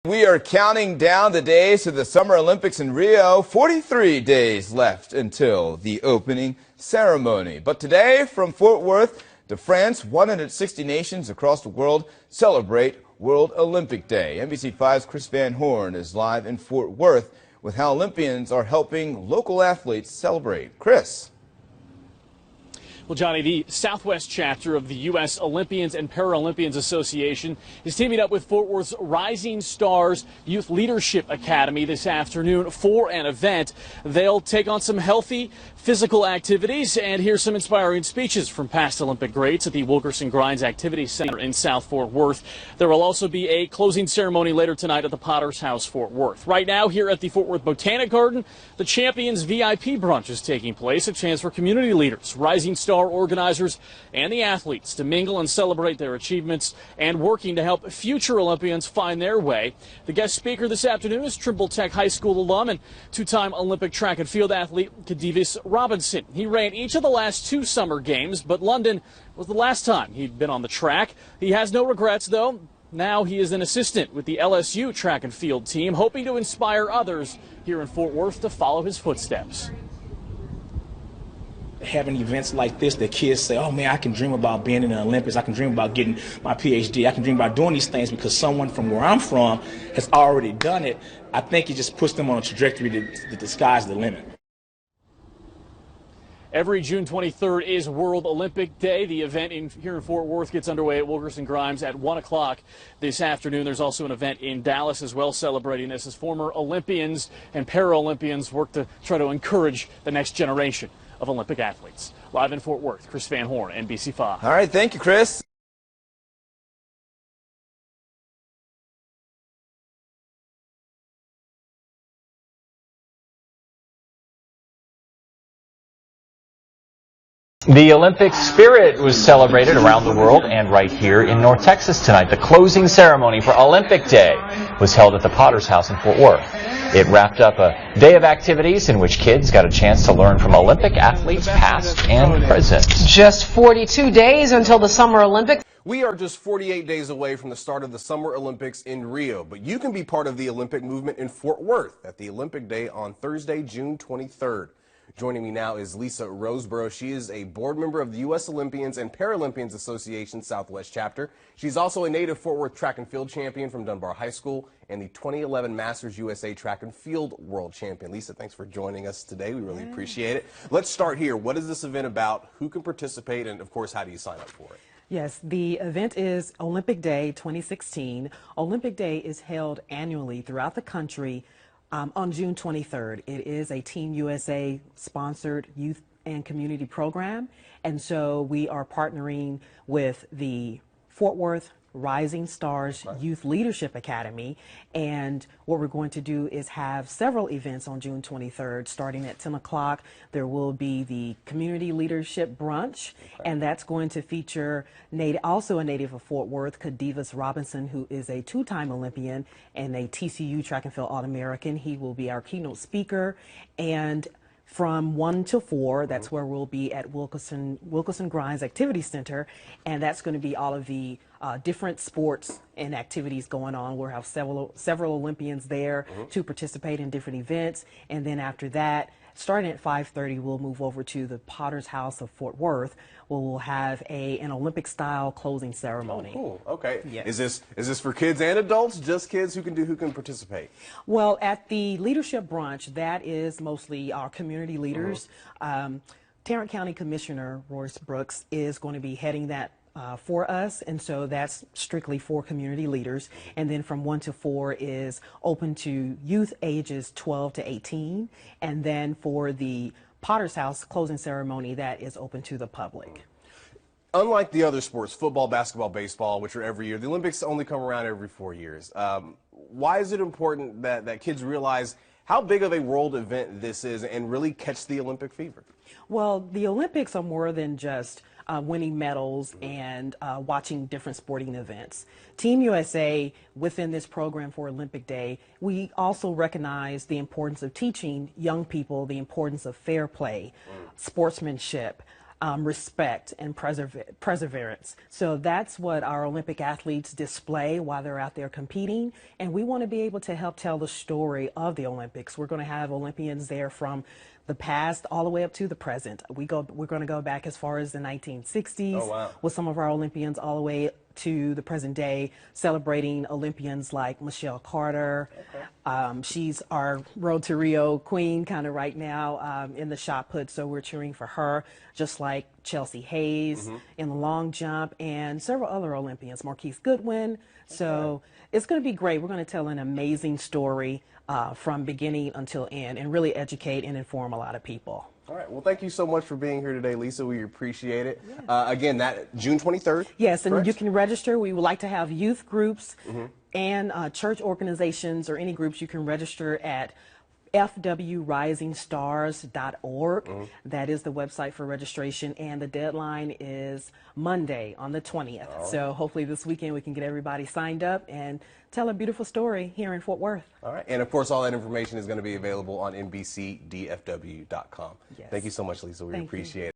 We are counting down the days to the Summer Olympics in Rio. 43 days left until the opening ceremony. But today, from Fort Worth to France, 160 nations across the world celebrate World Olympic Day. NBC5's Chris Van Horn is live in Fort Worth with how Olympians are helping local athletes celebrate. Chris. Well, Johnny, the Southwest chapter of the U.S. Olympians and Paralympians Association is teaming up with Fort Worth's Rising Stars Youth Leadership Academy this afternoon for an event. They'll take on some healthy physical activities and hear some inspiring speeches from past Olympic greats at the Wilkerson Greines Athletic Center in South Fort Worth. There will also be a closing ceremony later tonight at the Potter's House, Fort Worth. Right now, here at the Fort Worth Botanic Garden, the Champions VIP brunch is taking place, a chance for community leaders, Rising Star organizers, and the athletes to mingle and celebrate their achievements and working to help future Olympians find their way. The guest speaker this afternoon is Trimble Tech High School alum and two-time Olympic track and field athlete Khadevis Robinson. He ran each of the last two summer games, but London was the last time he'd been on the track. He has no regrets, though. Now he is an assistant with the LSU track and field team, hoping to inspire others here in Fort Worth to follow his footsteps. Having events like this that kids say, oh man, I can dream about being in the Olympics, I can dream about getting my PhD, I can dream about doing these things because someone from where I'm from has already done it. I think it just puts them on a trajectory that the sky's the limit. Every June 23rd is World Olympic Day. The event here in Fort Worth gets underway at Wilkerson Greines at 1 o'clock this afternoon. There's also an event in Dallas as well celebrating this as former Olympians and Paralympians work to try to encourage the next generation of Olympic athletes. Live in Fort Worth, Chris Van Horn, NBC5. All right, thank you, Chris. The Olympic spirit was celebrated around the world and right here in North Texas tonight. The closing ceremony for Olympic Day was held at the Potter's House in Fort Worth. It wrapped up a day of activities in which kids got a chance to learn from Olympic athletes past and present. Just 42 days until the Summer Olympics. We are just 48 days away from the start of the Summer Olympics in Rio, but you can be part of the Olympic movement in Fort Worth at the Olympic Day on Thursday, June 23rd. Joining me now is Lisa Roseborough. She is a board member of the U.S. Olympians and Paralympians Association Southwest Chapter. She's also a native Fort Worth track and field champion from Dunbar High School and the 2011 Masters USA Track and Field World Champion. Lisa, thanks for joining us today. We really appreciate it. Let's start here. What is this event about? Who can participate? And, of course, how do you sign up for it? Yes, the event is Olympic Day 2016. Olympic Day is held annually throughout the country on June 23rd. It is a Team USA sponsored youth and community program, and so we are partnering with the Fort Worth Rising Stars Youth Leadership Academy, and what we're going to do is have several events on June 23rd starting at 10 o'clock. There will be the Community Leadership Brunch, and that's going to feature also a native of Fort Worth, Khadevis Robinson, who is a two-time Olympian and a TCU Track and Field All-American. He will be our keynote speaker, and from 1 to 4, that's where we'll be at Wilkerson Greines Activity Center, and that's going to be all of the different sports and activities going on. We'll have several Olympians there to participate in different events, and then after that, starting at 5:30, we'll move over to the Potter's House of Fort Worth, where we'll have an Olympic-style closing ceremony. Oh, cool. Okay. Yes. Is this for kids and adults? Just kids who can participate? Well, at the leadership brunch, that is mostly our community leaders. Tarrant County Commissioner Royce Brooks is going to be heading that for us, and so that's strictly for community leaders. And then from 1 to 4 is open to youth ages 12 to 18, and then for the Potter's House closing ceremony, that is open to the public. Unlike the other sports, football, basketball, baseball, which are every year, the Olympics only come around every 4 years. Why is it important that kids realize how big of a world event this is and really catch the Olympic fever? Well, the Olympics are more than just winning medals and watching different sporting events. Team USA, within this program for Olympic Day, we also recognize the importance of teaching young people the importance of fair play, sportsmanship, respect and perseverance. So that's what our Olympic athletes display while they're out there competing, and we want to be able to help tell the story of the Olympics. We're going to have Olympians there from the past all the way up to the present. We're going to go back as far as the 1960s with some of our Olympians all the way to the present day, celebrating Olympians like Michelle Carter. She's our Road to Rio queen kind of right now in the shot put, so we're cheering for her, just like Chelsea Hayes in the long jump and several other Olympians, Marquise Goodwin. So it's going to be great. We're going to tell an amazing story from beginning until end and really educate and inform a lot of people. All right. Well, thank you so much for being here today, Lisa. We appreciate it. Again, that June 23rd. Yes, and correct? you can register. We would like to have youth groups and church organizations or any groups. You can register at fwrisingstars.org. That is the website for registration, and the deadline is Monday on the 20th. So hopefully this weekend we can get everybody signed up and tell a beautiful story here in Fort Worth. All right. And of course, all that information is going to be available on NBCDFW.com. Yes. Thank you so much, Lisa. We appreciate it.